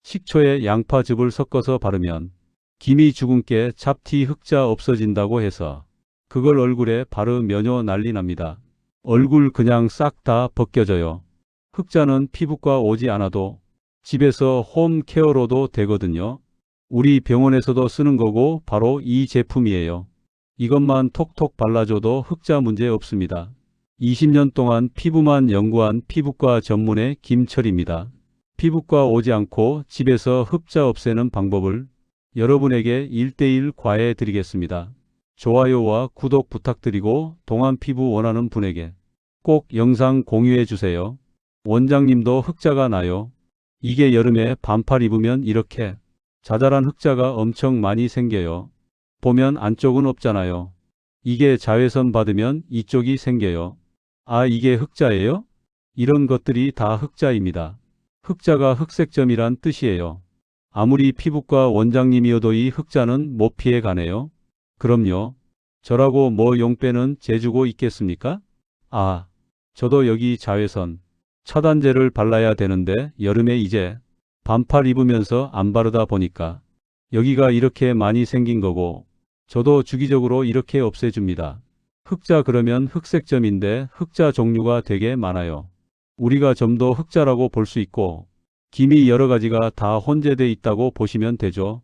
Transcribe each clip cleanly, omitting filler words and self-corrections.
식초에 양파즙을 섞어서 바르면 김이 주근깨 잡티 흑자 없어진다고 해서 그걸 얼굴에 바르면요 난리 납니다. 얼굴 그냥 싹 다 벗겨져요. 흑자는 피부과 오지 않아도 집에서 홈케어로도 되거든요. 우리 병원에서도 쓰는 거고 바로 이 제품이에요. 이것만 톡톡 발라줘도 흑자 문제 없습니다. 20년 동안 피부만 연구한 피부과 전문의 김철입니다. 피부과 오지 않고 집에서 흑자 없애는 방법을 여러분에게 1:1 과외해 드리겠습니다. 좋아요와 구독 부탁드리고 동안 피부 원하는 분에게 꼭 영상 공유해 주세요. 원장님도 흑자가 나요. 이게 여름에 반팔 입으면 이렇게 자잘한 흑자가 엄청 많이 생겨요. 보면 안쪽은 없잖아요. 이게 자외선 받으면 이쪽이 생겨요. 아, 이게 흑자예요? 이런 것들이 다 흑자입니다. 흑자가 흑색점이란 뜻이에요. 아무리 피부과 원장님이어도 이 흑자는 못 피해 가네요. 그럼요. 저라고 뭐 용 빼는 재주고 있겠습니까? 아, 저도 여기 자외선 차단제를 발라야 되는데 여름에 이제 반팔 입으면서 안 바르다 보니까 여기가 이렇게 많이 생긴 거고 저도 주기적으로 이렇게 없애줍니다. 흑자 그러면 흑색점인데 흑자 종류가 되게 많아요. 우리가 점도 흑자라고 볼 수 있고 김이 여러 가지가 다 혼재돼 있다고 보시면 되죠.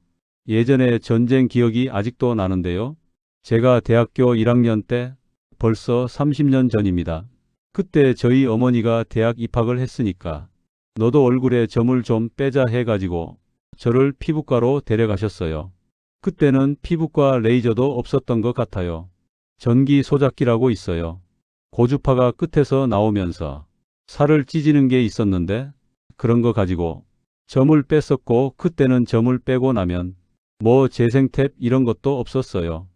예전에 전쟁 기억이 아직도 나는데요. 제가 대학교 1학년 때 벌써 30년 전입니다. 그때 저희 어머니가 대학 입학을 했으니까 너도 얼굴에 점을 좀 빼자 해가지고 저를 피부과로 데려가셨어요. 그때는 피부과 레이저도 없었던 것 같아요. 전기 소작기라고 있어요. 고주파가 끝에서 나오면서 살을 찢는 게 있었는데 그런 거 가지고 점을 뺐었고 그때는 점을 빼고 나면 뭐 재생탭 이런 것도 없었어요.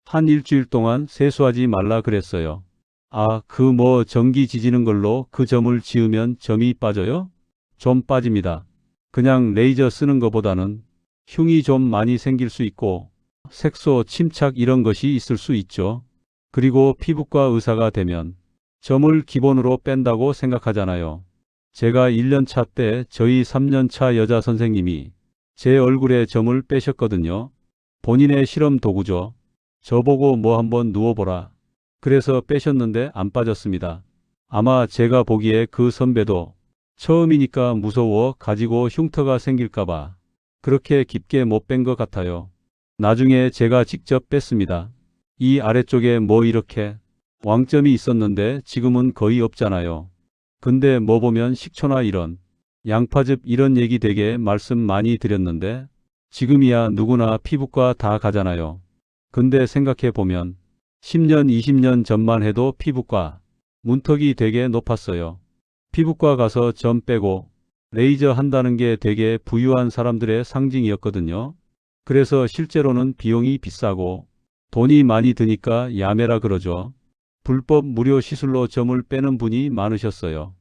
한 일주일 동안 세수하지 말라 그랬어요. 아, 그 뭐 전기 지지는 걸로 그 점을 지우면 점이 빠져요? 좀 빠집니다. 그냥 레이저 쓰는 것보다는 흉이 좀 많이 생길 수 있고 색소, 침착 이런 것이 있을 수 있죠. 그리고 피부과 의사가 되면 점을 기본으로 뺀다고 생각하잖아요. 제가 1년차 때 저희 3년차 여자 선생님이 제 얼굴에 점을 빼셨거든요. 본인의 실험 도구죠. 저보고 뭐 한번 누워보라. 그래서 빼셨는데 안 빠졌습니다. 아마 제가 보기에 그 선배도 처음이니까 무서워 가지고 흉터가 생길까봐 그렇게 깊게 못 뺀 것 같아요. 나중에 제가 직접 뺐습니다. 이 아래쪽에 뭐 이렇게 왕점이 있었는데 지금은 거의 없잖아요. 근데 뭐 보면 식초나 이런 양파즙 이런 얘기 되게 말씀 많이 드렸는데 지금이야 누구나 피부과 다 가잖아요. 근데 생각해 보면 10년, 20년 전만 해도 피부과 문턱이 되게 높았어요. 피부과 가서 점 빼고 레이저 한다는 게 되게 부유한 사람들의 상징이었거든요. 그래서 실제로는 비용이 비싸고 돈이 많이 드니까 야매라 그러죠. 불법 무료 시술로 점을 빼는 분이 많으셨어요.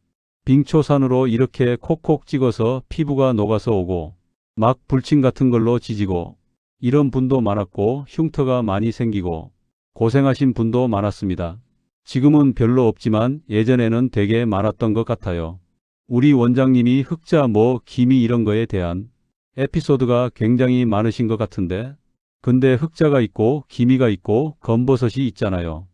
빙초산으로 이렇게 콕콕 찍어서 피부가 녹아서 오고 막 불침 같은 걸로 지지고 이런 분도 많았고 흉터가 많이 생기고 고생하신 분도 많았습니다. 지금은 별로 없지만 예전에는 되게 많았던 것 같아요. 우리 원장님이 흑자 뭐 기미 이런 거에 대한 에피소드가 굉장히 많으신 것 같은데 근데 흑자가 있고 기미가 있고 검버섯이 있잖아요.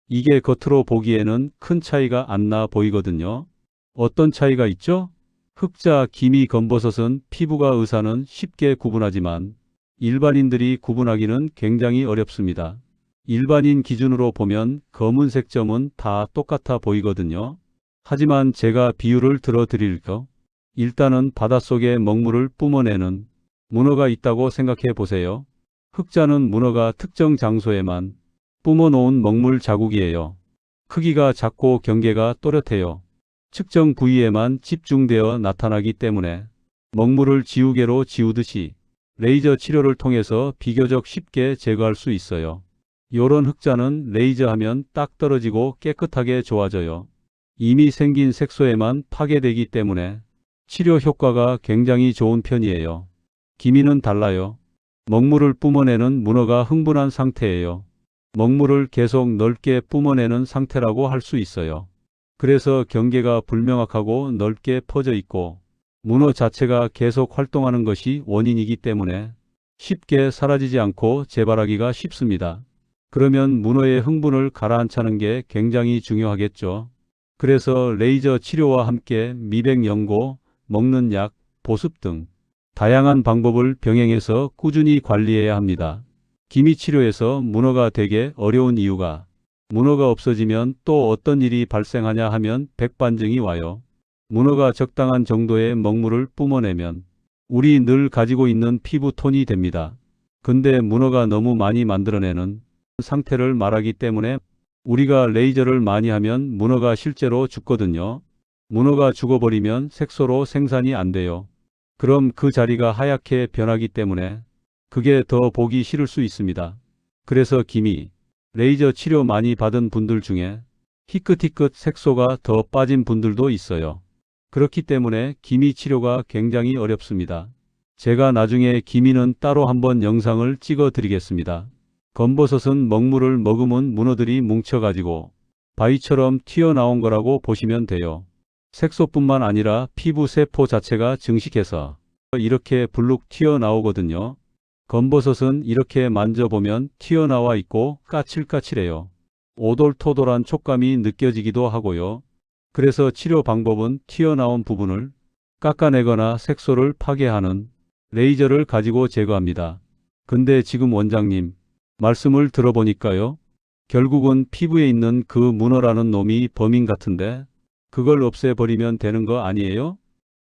이게 겉으로 보기에는 큰 차이가 안 나 보이거든요. 어떤 차이가 있죠? 흑자, 기미, 검버섯은 피부과 의사는 쉽게 구분하지만 일반인들이 구분하기는 굉장히 어렵습니다. 일반인 기준으로 보면 검은색 점은 다 똑같아 보이거든요. 하지만 제가 비유를 들어 드릴게요. 일단은 바닷속에 먹물을 뿜어내는 문어가 있다고 생각해 보세요. 흑자는 문어가 특정 장소에만 뿜어놓은 먹물 자국이에요. 크기가 작고 경계가 또렷해요. 측정 부위에만 집중되어 나타나기 때문에 먹물을 지우개로 지우듯이 레이저 치료를 통해서 비교적 쉽게 제거할 수 있어요. 요런 흑자는 레이저 하면 딱 떨어지고 깨끗하게 좋아져요. 이미 생긴 색소에만 파괴되기 때문에 치료 효과가 굉장히 좋은 편이에요. 기미는 달라요. 먹물을 뿜어내는 문어가 흥분한 상태예요. 먹물을 계속 넓게 뿜어내는 상태라고 할 수 있어요. 그래서 경계가 불명확하고 넓게 퍼져 있고 문어 자체가 계속 활동하는 것이 원인이기 때문에 쉽게 사라지지 않고 재발하기가 쉽습니다. 그러면 문어의 흥분을 가라앉히는 게 굉장히 중요하겠죠. 그래서 레이저 치료와 함께 미백 연고, 먹는 약, 보습 등 다양한 방법을 병행해서 꾸준히 관리해야 합니다. 기미 치료에서 문어가 되게 어려운 이유가 문어가 없어지면 또 어떤 일이 발생하냐 하면 백반증이 와요. 문어가 적당한 정도의 먹물을 뿜어내면 우리 늘 가지고 있는 피부 톤이 됩니다. 근데 문어가 너무 많이 만들어내는 상태를 말하기 때문에 우리가 레이저를 많이 하면 문어가 실제로 죽거든요. 문어가 죽어버리면 색소로 생산이 안 돼요. 그럼 그 자리가 하얗게 변하기 때문에 그게 더 보기 싫을 수 있습니다. 그래서 기미, 레이저 치료 많이 받은 분들 중에 희끗희끗 색소가 더 빠진 분들도 있어요. 그렇기 때문에 기미 치료가 굉장히 어렵습니다. 제가 나중에 기미는 따로 한번 영상을 찍어 드리겠습니다. 검버섯은 먹물을 머금은 문어들이 뭉쳐가지고 바위처럼 튀어나온 거라고 보시면 돼요. 색소뿐만 아니라 피부 세포 자체가 증식해서 이렇게 불룩 튀어나오거든요. 검버섯은 이렇게 만져보면 튀어나와 있고 까칠까칠해요. 오돌토돌한 촉감이 느껴지기도 하고요. 그래서 치료 방법은 튀어나온 부분을 깎아내거나 색소를 파괴하는 레이저를 가지고 제거합니다. 근데 지금 원장님 말씀을 들어보니까요. 결국은 피부에 있는 그 문어라는 놈이 범인 같은데 그걸 없애버리면 되는 거 아니에요?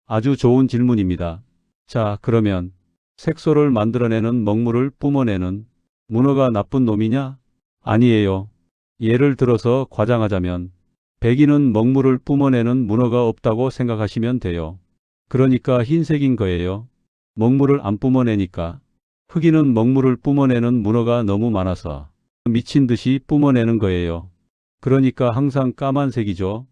아주 좋은 질문입니다. 자, 그러면 색소를 만들어내는 먹물을 뿜어내는 문어가 나쁜 놈이냐? 아니에요. 예를 들어서 과장하자면 백인은 먹물을 뿜어내는 문어가 없다고 생각하시면 돼요. 그러니까 흰색인 거예요. 먹물을 안 뿜어내니까. 흑인은 먹물을 뿜어내는 문어가 너무 많아서 미친 듯이 뿜어내는 거예요. 그러니까 항상 까만색이죠.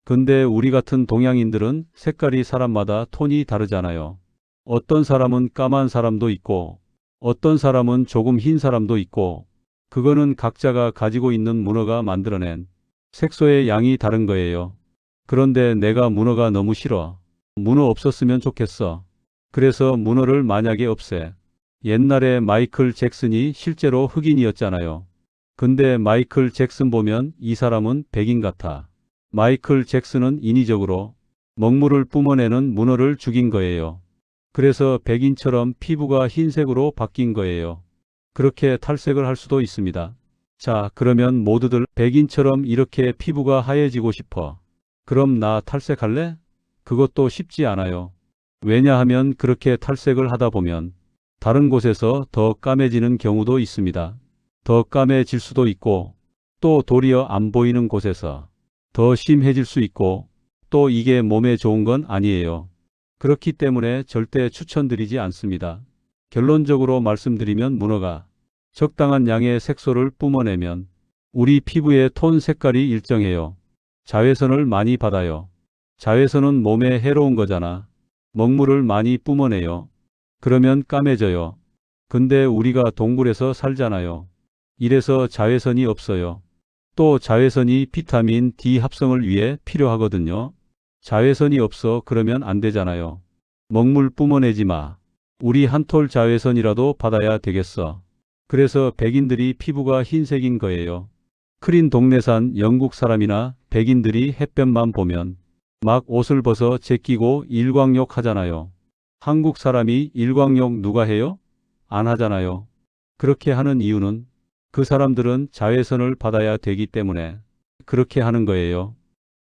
근데 우리 같은 동양인들은 색깔이 사람마다 톤이 다르잖아요. 어떤 사람은 까만 사람도 있고 어떤 사람은 조금 흰 사람도 있고 그거는 각자가 가지고 있는 문어가 만들어낸 색소의 양이 다른 거예요. 그런데 내가 문어가 너무 싫어. 문어 없었으면 좋겠어. 그래서 문어를 만약에 없애. 옛날에 마이클 잭슨이 실제로 흑인이었잖아요. 근데 마이클 잭슨 보면 이 사람은 백인 같아. 마이클 잭슨은 인위적으로 먹물을 뿜어내는 문어를 죽인 거예요. 그래서 백인처럼 피부가 흰색으로 바뀐 거예요. 그렇게 탈색을 할 수도 있습니다. 자, 그러면 모두들 백인처럼 이렇게 피부가 하얘지고 싶어. 그럼 나 탈색할래? 그것도 쉽지 않아요. 왜냐하면 그렇게 탈색을 하다 보면 다른 곳에서 더 까매지는 경우도 있습니다. 더 까매질 수도 있고 또 도리어 안 보이는 곳에서 더 심해질 수 있고 또 이게 몸에 좋은 건 아니에요. 그렇기 때문에 절대 추천드리지 않습니다. 결론적으로 말씀드리면 문어가 적당한 양의 색소를 뿜어내면 우리 피부의 톤 색깔이 일정해요. 자외선을 많이 받아요. 자외선은 몸에 해로운 거잖아. 먹물을 많이 뿜어내요. 그러면 까매져요. 근데 우리가 동굴에서 살잖아요. 이래서 자외선이 없어요. 또 자외선이 비타민 D 합성을 위해 필요하거든요. 자외선이 없어 그러면 안 되잖아요. 먹물 뿜어내지 마. 우리 한 톨 자외선이라도 받아야 되겠어. 그래서 백인들이 피부가 흰색인 거예요. 크린 동네산 영국 사람이나 백인들이 햇볕만 보면 막 옷을 벗어 제끼고 일광욕 하잖아요. 한국 사람이 일광욕 누가 해요? 안 하잖아요. 그렇게 하는 이유는 그 사람들은 자외선을 받아야 되기 때문에 그렇게 하는 거예요.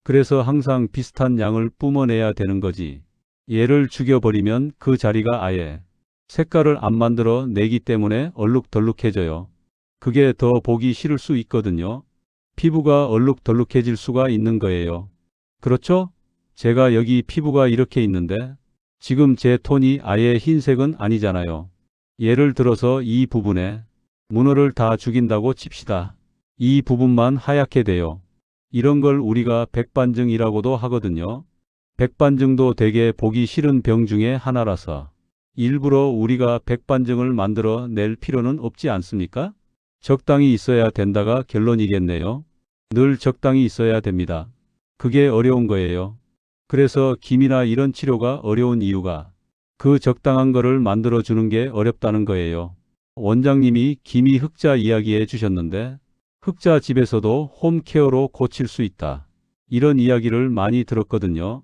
그래서 항상 비슷한 양을 뿜어내야 되는 거지. 얘를 죽여버리면 그 자리가 아예 색깔을 안 만들어 내기 때문에 얼룩덜룩해져요. 그게 더 보기 싫을 수 있거든요. 피부가 얼룩덜룩해질 수가 있는 거예요. 그렇죠? 제가 여기 피부가 이렇게 있는데 지금 제 톤이 아예 흰색은 아니잖아요. 예를 들어서 이 부분에 문어를 다 죽인다고 칩시다. 이 부분만 하얗게 돼요. 이런 걸 우리가 백반증이라고도 하거든요. 백반증도 되게 보기 싫은 병 중에 하나라서 일부러 우리가 백반증을 만들어 낼 필요는 없지 않습니까? 적당히 있어야 된다가 결론이겠네요. 늘 적당히 있어야 됩니다. 그게 어려운 거예요. 그래서 김이나 이런 치료가 어려운 이유가 그 적당한 거를 만들어 주는 게 어렵다는 거예요. 원장님이 기미 흑자 이야기해 주셨는데 흑자 집에서도 홈케어로 고칠 수 있다. 이런 이야기를 많이 들었거든요.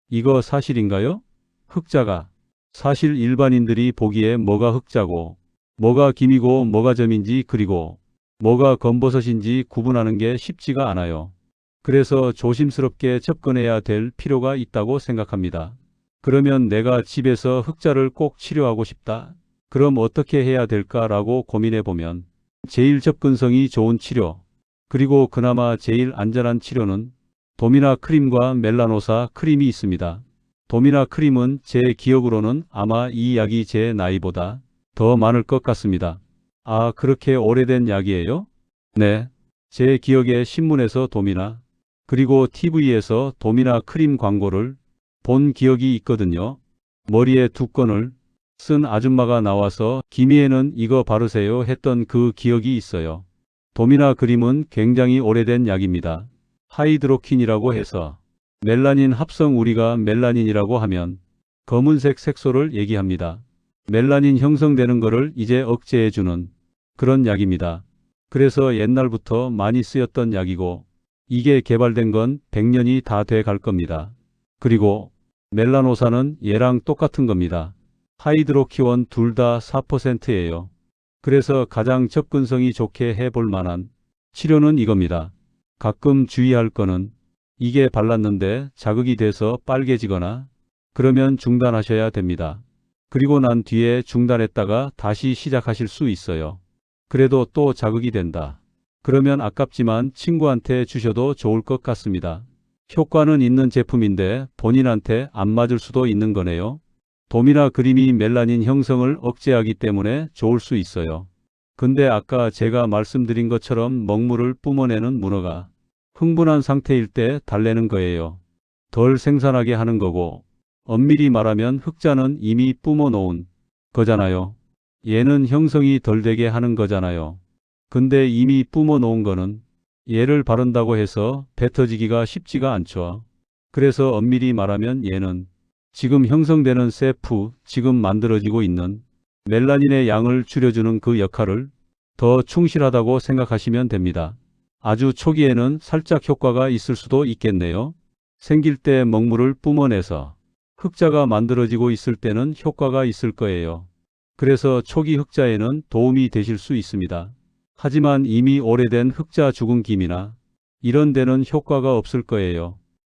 이거 사실인가요? 흑자가 사실 일반인들이 보기에 뭐가 흑자고 뭐가 기미고 뭐가 점인지 그리고 뭐가 검버섯인지 구분하는 게 쉽지가 않아요. 그래서 조심스럽게 접근해야 될 필요가 있다고 생각합니다. 그러면 내가 집에서 흑자를 꼭 치료하고 싶다. 그럼 어떻게 해야 될까라고 고민해 보면 제일 접근성이 좋은 치료, 그리고 그나마 제일 안전한 치료는 도미나 크림과 멜라노사 크림이 있습니다. 도미나 크림은 제 기억으로는 아마 이 약이 제 나이보다 더 많을 것 같습니다. 아, 그렇게 오래된 약이에요? 네. 제 기억에 신문에서 도미나, 그리고 TV에서 도미나 크림 광고를 본 기억이 있거든요. 머리에 두 건을 쓴 아줌마가 나와서 기미에는 이거 바르세요 했던 그 기억이 있어요. 도미나 크림은 굉장히 오래된 약입니다. 하이드로킨이라고 해서 멜라닌 합성, 우리가 멜라닌이라고 하면 검은색 색소를 얘기합니다. 멜라닌 형성되는 거를 이제 억제해주는 그런 약입니다. 그래서 옛날부터 많이 쓰였던 약이고 이게 개발된 건 100년이 다 돼 갈 겁니다. 그리고 멜라노사는 얘랑 똑같은 겁니다. 하이드로키원 둘 다 4%예요. 그래서 가장 접근성이 좋게 해볼 만한 치료는 이겁니다. 가끔 주의할 거는 이게 발랐는데 자극이 돼서 빨개지거나 그러면 중단하셔야 됩니다. 그리고 난 뒤에 중단했다가 다시 시작하실 수 있어요. 그래도 또 자극이 된다. 그러면 아깝지만 친구한테 주셔도 좋을 것 같습니다. 효과는 있는 제품인데 본인한테 안 맞을 수도 있는 거네요. 도미나 크림이 멜라닌 형성을 억제하기 때문에 좋을 수 있어요. 근데 아까 제가 말씀드린 것처럼 먹물을 뿜어내는 문어가 흥분한 상태일 때 달래는 거예요. 덜 생산하게 하는 거고, 엄밀히 말하면 흑자는 이미 뿜어놓은 거잖아요. 얘는 형성이 덜 되게 하는 거잖아요. 근데 이미 뿜어놓은 거는 얘를 바른다고 해서 뱉어지기가 쉽지가 않죠. 그래서 엄밀히 말하면 얘는 지금 형성되는 세프, 지금 만들어지고 있는 멜라닌의 양을 줄여주는 그 역할을 더 충실하다고 생각하시면 됩니다. 아주 초기에는 살짝 효과가 있을 수도 있겠네요. 생길 때 먹물을 뿜어내서 흑자가 만들어지고 있을 때는 효과가 있을 거예요. 그래서 초기 흑자에는 도움이 되실 수 있습니다. 하지만 이미 오래된 흑자 죽은 김이나 이런 데는 효과가 없을 거예요.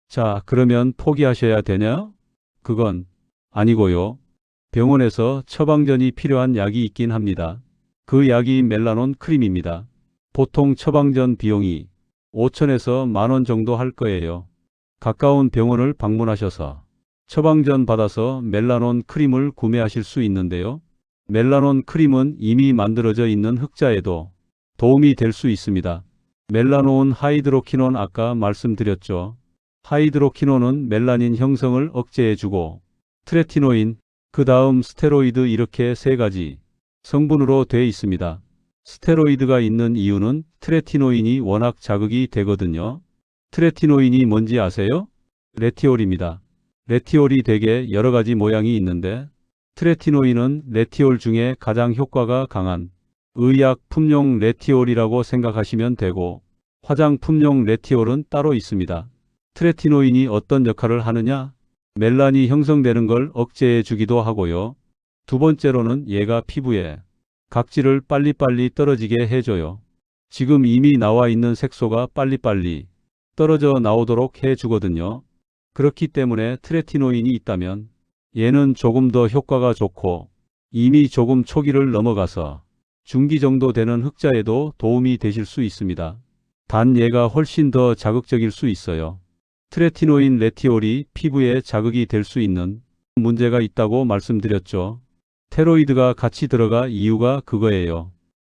자, 그러면 포기하셔야 되냐? 그건 아니고요. 병원에서 처방전이 필요한 약이 있긴 합니다. 그 약이 멜라논 크림입니다. 보통 처방전 비용이 5천에서 10,000원 정도 할 거예요. 가까운 병원을 방문하셔서 처방전 받아서 멜라논 크림을 구매하실 수 있는데요. 멜라논 크림은 이미 만들어져 있는 흑자에도 도움이 될 수 있습니다. 멜라논 하이드로키논 아까 말씀드렸죠. 하이드로키논은 멜라닌 형성을 억제해주고 트레티노인, 그 다음 스테로이드, 이렇게 세 가지 성분으로 돼 있습니다. 스테로이드가 있는 이유는 트레티노인이 워낙 자극이 되거든요. 트레티노인이 뭔지 아세요? 레티올입니다. 레티올이 되게 여러 가지 모양이 있는데 트레티노인은 레티올 중에 가장 효과가 강한 의약품용 레티올이라고 생각하시면 되고 화장품용 레티올은 따로 있습니다. 트레티노인이 어떤 역할을 하느냐? 멜란이 형성되는 걸 억제해 주기도 하고요. 두 번째로는 얘가 피부에 각질을 빨리빨리 떨어지게 해줘요. 지금 이미 나와 있는 색소가 빨리빨리 떨어져 나오도록 해주거든요. 그렇기 때문에 트레티노인이 있다면 얘는 조금 더 효과가 좋고 이미 조금 초기를 넘어가서 중기 정도 되는 흑자에도 도움이 되실 수 있습니다. 단 얘가 훨씬 더 자극적일 수 있어요. 트레티노인 레티올이 피부에 자극이 될 수 있는 문제가 있다고 말씀드렸죠. 테로이드가 같이 들어가 이유가 그거예요.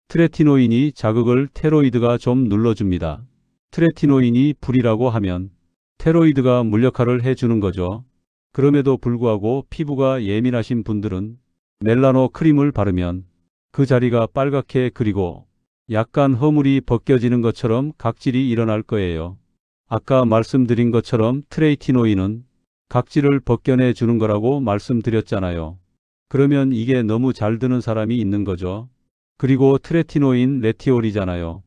트레티노인이 자극을 테로이드가 좀 눌러줍니다. 트레티노인이 불이라고 하면 테로이드가 물역할을 해주는 거죠. 그럼에도 불구하고 피부가 예민하신 분들은 멜라노 크림을 바르면 그 자리가 빨갛게, 그리고 약간 허물이 벗겨지는 것처럼 각질이 일어날 거예요. 아까 말씀드린 것처럼 트레티노인은 각질을 벗겨내 주는 거라고 말씀드렸잖아요. 그러면 이게 너무 잘 드는 사람이 있는 거죠. 그리고 트레티노인 레티올이잖아요.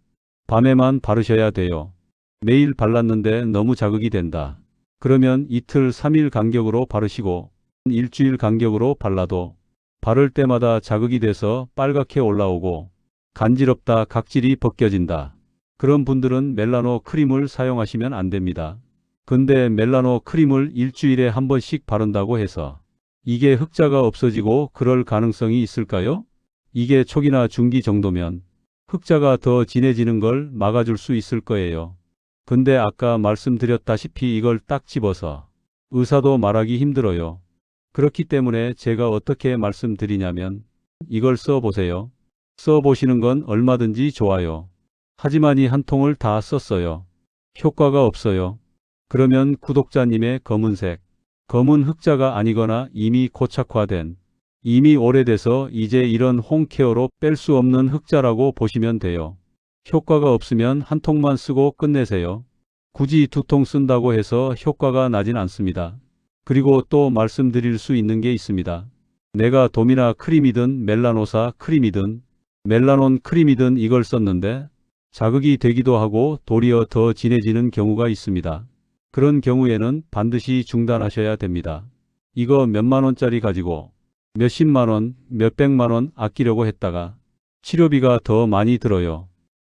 밤에만 바르셔야 돼요. 매일 발랐는데 너무 자극이 된다. 그러면 이틀, 3일 간격으로 바르시고 일주일 간격으로 발라도 바를 때마다 자극이 돼서 빨갛게 올라오고 간지럽다, 각질이 벗겨진다. 그런 분들은 멜라노 크림을 사용하시면 안 됩니다. 근데 멜라노 크림을 일주일에 한 번씩 바른다고 해서 이게 흑자가 없어지고 그럴 가능성이 있을까요? 이게 초기나 중기 정도면 흑자가 더 진해지는 걸 막아줄 수 있을 거예요. 근데 아까 말씀드렸다시피 이걸 딱 집어서 의사도 말하기 힘들어요. 그렇기 때문에 제가 어떻게 말씀드리냐면 이걸 써보세요. 써보시는 건 얼마든지 좋아요. 하지만 이 한 통을 다 썼어요. 효과가 없어요. 그러면 구독자님의 검은색, 검은 흑자가 아니거나 이미 고착화된, 이미 오래돼서 이제 이런 홈케어로 뺄 수 없는 흑자라고 보시면 돼요. 효과가 없으면 한 통만 쓰고 끝내세요. 굳이 두 통 쓴다고 해서 효과가 나진 않습니다. 그리고 또 말씀드릴 수 있는 게 있습니다. 내가 도미나 크림이든 멜라노사 크림이든 멜라논 크림이든 이걸 썼는데 자극이 되기도 하고 도리어 더 진해지는 경우가 있습니다. 그런 경우에는 반드시 중단하셔야 됩니다. 이거 몇만 원짜리 가지고 몇십만 원, 몇백만 원 아끼려고 했다가 치료비가 더 많이 들어요.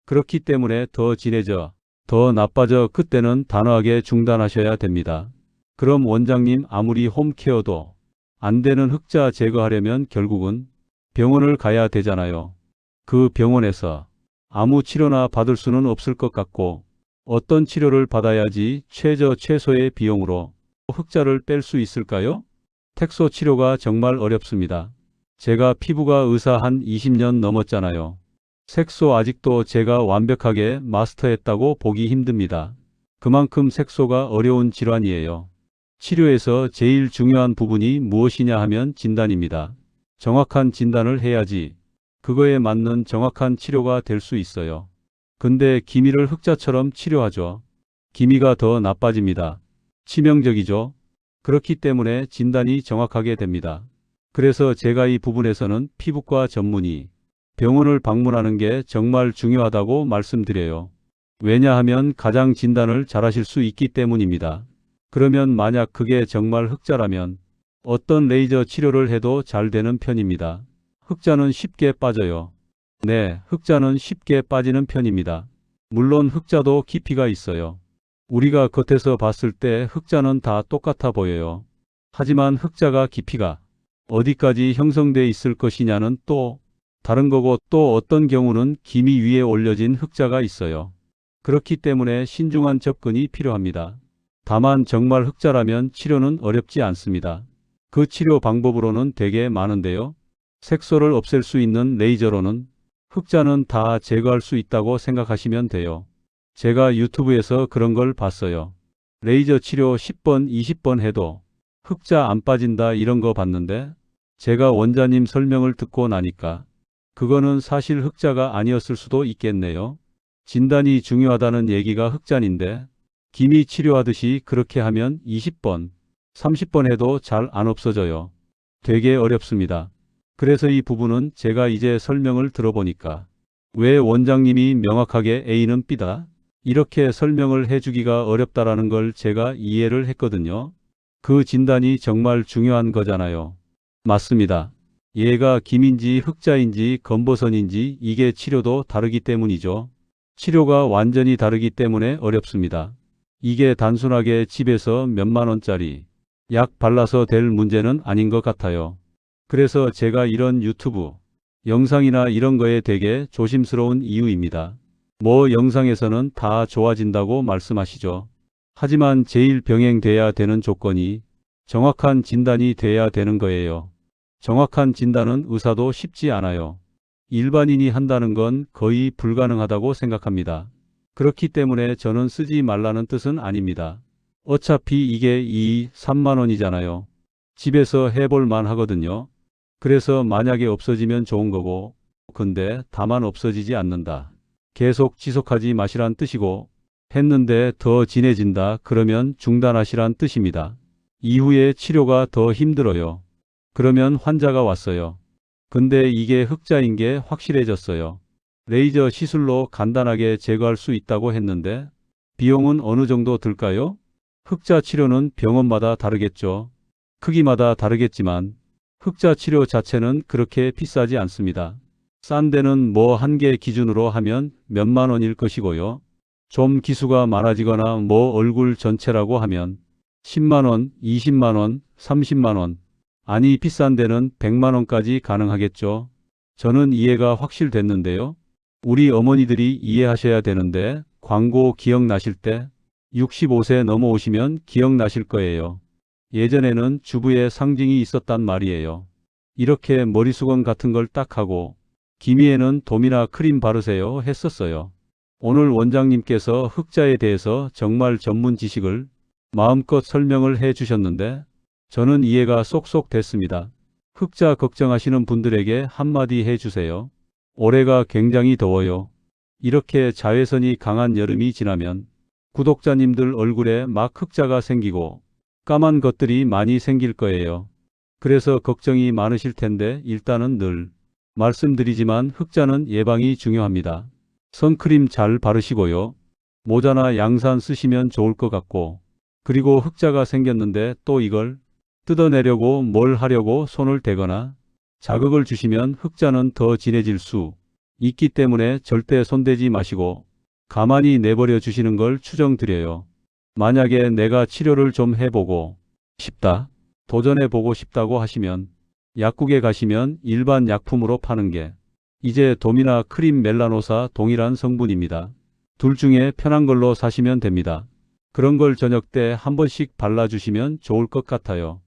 그렇기 때문에 더 진해져, 더 나빠져 그때는 단호하게 중단하셔야 됩니다. 그럼 원장님 아무리 홈케어도 안 되는 흑자 제거하려면 결국은 병원을 가야 되잖아요. 그 병원에서 아무 치료나 받을 수는 없을 것 같고 어떤 치료를 받아야지 최소의 비용으로 흑자를 뺄 수 있을까요? 텍소 치료가 정말 어렵습니다. 제가 피부과 의사 한 20년 넘었잖아요. 색소 아직도 제가 완벽하게 마스터했다고 보기 힘듭니다. 그만큼 색소가 어려운 질환이에요. 치료에서 제일 중요한 부분이 무엇이냐 하면 진단입니다. 정확한 진단을 해야지 그거에 맞는 정확한 치료가 될 수 있어요. 근데 기미를 흑자처럼 치료하죠. 기미가 더 나빠집니다. 치명적이죠. 그렇기 때문에 진단이 정확하게 됩니다. 그래서 제가 이 부분에서는 피부과 전문의, 병원을 방문하는 게 정말 중요하다고 말씀드려요. 왜냐하면 가장 진단을 잘하실 수 있기 때문입니다. 그러면 만약 그게 정말 흑자라면 어떤 레이저 치료를 해도 잘 되는 편입니다. 흑자는 쉽게 빠져요. 네, 흑자는 쉽게 빠지는 편입니다. 물론 흑자도 깊이가 있어요. 우리가 겉에서 봤을 때 흑자는 다 똑같아 보여요. 하지만 흑자가 깊이가 어디까지 형성돼 있을 것이냐는 또 다른 거고 또 어떤 경우는 기미 위에 올려진 흑자가 있어요. 그렇기 때문에 신중한 접근이 필요합니다. 다만 정말 흑자라면 치료는 어렵지 않습니다. 그 치료 방법으로는 되게 많은데요. 색소를 없앨 수 있는 레이저로는 흑자는 다 제거할 수 있다고 생각하시면 돼요. 제가 유튜브에서 그런 걸 봤어요. 레이저 치료 10번, 20번 해도 흑자 안 빠진다 이런 거 봤는데 제가 원장님 설명을 듣고 나니까 그거는 사실 흑자가 아니었을 수도 있겠네요. 진단이 중요하다는 얘기가 흑자인데 기미 치료하듯이 그렇게 하면 20번, 30번 해도 잘 안 없어져요. 되게 어렵습니다. 그래서 이 부분은 제가 이제 설명을 들어보니까 왜 원장님이 명확하게 A는 B다 이렇게 설명을 해주기가 어렵다라는 걸 제가 이해를 했거든요. 그 진단이 정말 중요한 거잖아요. 맞습니다. 얘가 기미인지 흑자인지 검버선인지 이게 치료도 다르기 때문이죠. 치료가 완전히 다르기 때문에 어렵습니다. 이게 단순하게 집에서 몇만 원짜리 약 발라서 될 문제는 아닌 것 같아요. 그래서 제가 이런 유튜브 영상이나 이런 거에 되게 조심스러운 이유입니다. 뭐 영상에서는 다 좋아진다고 말씀하시죠. 하지만 제일 병행돼야 되는 조건이 정확한 진단이 돼야 되는 거예요. 정확한 진단은 의사도 쉽지 않아요. 일반인이 한다는 건 거의 불가능하다고 생각합니다. 그렇기 때문에 저는 쓰지 말라는 뜻은 아닙니다. 어차피 이게 2, 3만 원이잖아요. 집에서 해볼 만 하거든요. 그래서 만약에 없어지면 좋은 거고 근데 다만 없어지지 않는다. 계속 지속하지 마시란 뜻이고 했는데 더 진해진다 그러면 중단하시란 뜻입니다. 이후에 치료가 더 힘들어요. 그러면 환자가 왔어요. 근데 이게 흑자인 게 확실해졌어요. 레이저 시술로 간단하게 제거할 수 있다고 했는데 비용은 어느 정도 들까요? 흑자 치료는 병원마다 다르겠죠. 크기마다 다르겠지만 흑자 치료 자체는 그렇게 비싸지 않습니다. 싼 데는 뭐 한 개 기준으로 하면 몇만 원일 것이고요. 좀 기수가 많아지거나 뭐 얼굴 전체라고 하면 10만 원, 20만 원, 30만 원, 아니 비싼 데는 100만 원까지 가능하겠죠. 저는 이해가 확실됐는데요. 우리 어머니들이 이해하셔야 되는데 광고 기억나실 때 65세 넘어오시면 기억나실 거예요. 예전에는 주부의 상징이 있었단 말이에요. 이렇게 머리수건 같은 걸 딱 하고 기미에는 돔이나 크림 바르세요 했었어요. 오늘 원장님께서 흑자에 대해서 정말 전문 지식을 마음껏 설명을 해 주셨는데 저는 이해가 쏙쏙 됐습니다. 흑자 걱정하시는 분들에게 한마디 해 주세요. 올해가 굉장히 더워요. 이렇게 자외선이 강한 여름이 지나면 구독자님들 얼굴에 막 흑자가 생기고 까만 것들이 많이 생길 거예요. 그래서 걱정이 많으실 텐데 일단은 늘 말씀드리지만 흑자는 예방이 중요합니다. 선크림 잘 바르시고요. 모자나 양산 쓰시면 좋을 것 같고 그리고 흑자가 생겼는데 또 이걸 뜯어내려고 뭘 하려고 손을 대거나 자극을 주시면 흑자는 더 진해질 수 있기 때문에 절대 손대지 마시고 가만히 내버려 주시는 걸 추정드려요. 만약에 내가 치료를 좀 해보고 싶다, 도전해보고 싶다고 하시면 약국에 가시면 일반 약품으로 파는 게 이제 돔이나 크림 멜라노사 동일한 성분입니다. 둘 중에 편한 걸로 사시면 됩니다. 그런 걸 저녁 때 한 번씩 발라주시면 좋을 것 같아요.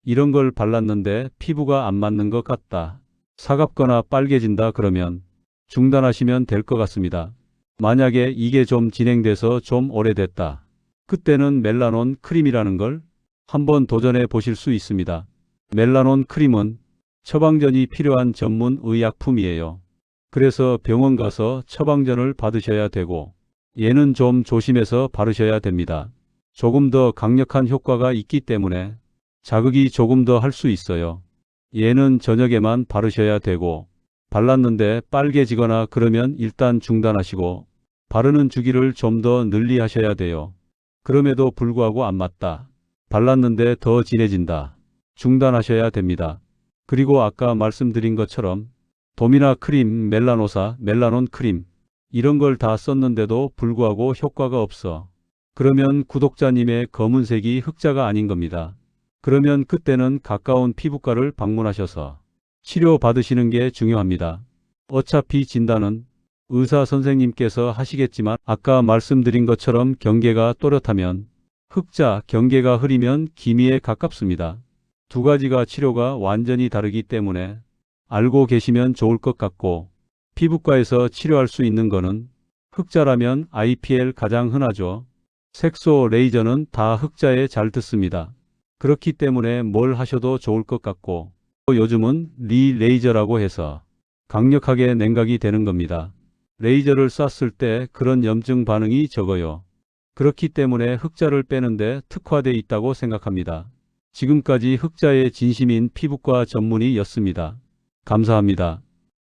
이런 걸 발랐는데 피부가 안 맞는 것 같다, 사갑거나 빨개진다 그러면 중단하시면 될 것 같습니다. 만약에 이게 좀 진행돼서 좀 오래됐다, 그때는 멜라논 크림이라는 걸 한번 도전해 보실 수 있습니다. 멜라논 크림은 처방전이 필요한 전문 의약품이에요. 그래서 병원 가서 처방전을 받으셔야 되고 얘는 좀 조심해서 바르셔야 됩니다. 조금 더 강력한 효과가 있기 때문에 자극이 조금 더 할 수 있어요. 얘는 저녁에만 바르셔야 되고 발랐는데 빨개지거나 그러면 일단 중단하시고 바르는 주기를 좀 더 늘리 하셔야 돼요. 그럼에도 불구하고 안 맞다, 발랐는데 더 진해진다, 중단하셔야 됩니다. 그리고 아까 말씀드린 것처럼 돔이나 크림, 멜라노사, 멜라논 크림 이런 걸 다 썼는데도 불구하고 효과가 없어. 그러면 구독자님의 검은색이 흑자가 아닌 겁니다. 그러면 그때는 가까운 피부과를 방문하셔서 치료 받으시는 게 중요합니다. 어차피 진단은 의사 선생님께서 하시겠지만 아까 말씀드린 것처럼 경계가 또렷하면 흑자, 경계가 흐리면 기미에 가깝습니다. 두 가지가 치료가 완전히 다르기 때문에 알고 계시면 좋을 것 같고 피부과에서 치료할 수 있는 거는 흑자라면 IPL 가장 흔하죠. 색소 레이저는 다 흑자에 잘 듣습니다. 그렇기 때문에 뭘 하셔도 좋을 것 같고 또 요즘은 레이저라고 해서 강력하게 냉각이 되는 겁니다. 레이저를 쐈을 때 그런 염증 반응이 적어요. 그렇기 때문에 흑자를 빼는데 특화돼 있다고 생각합니다. 지금까지 흑자의 진심인 피부과 전문의였습니다. 감사합니다.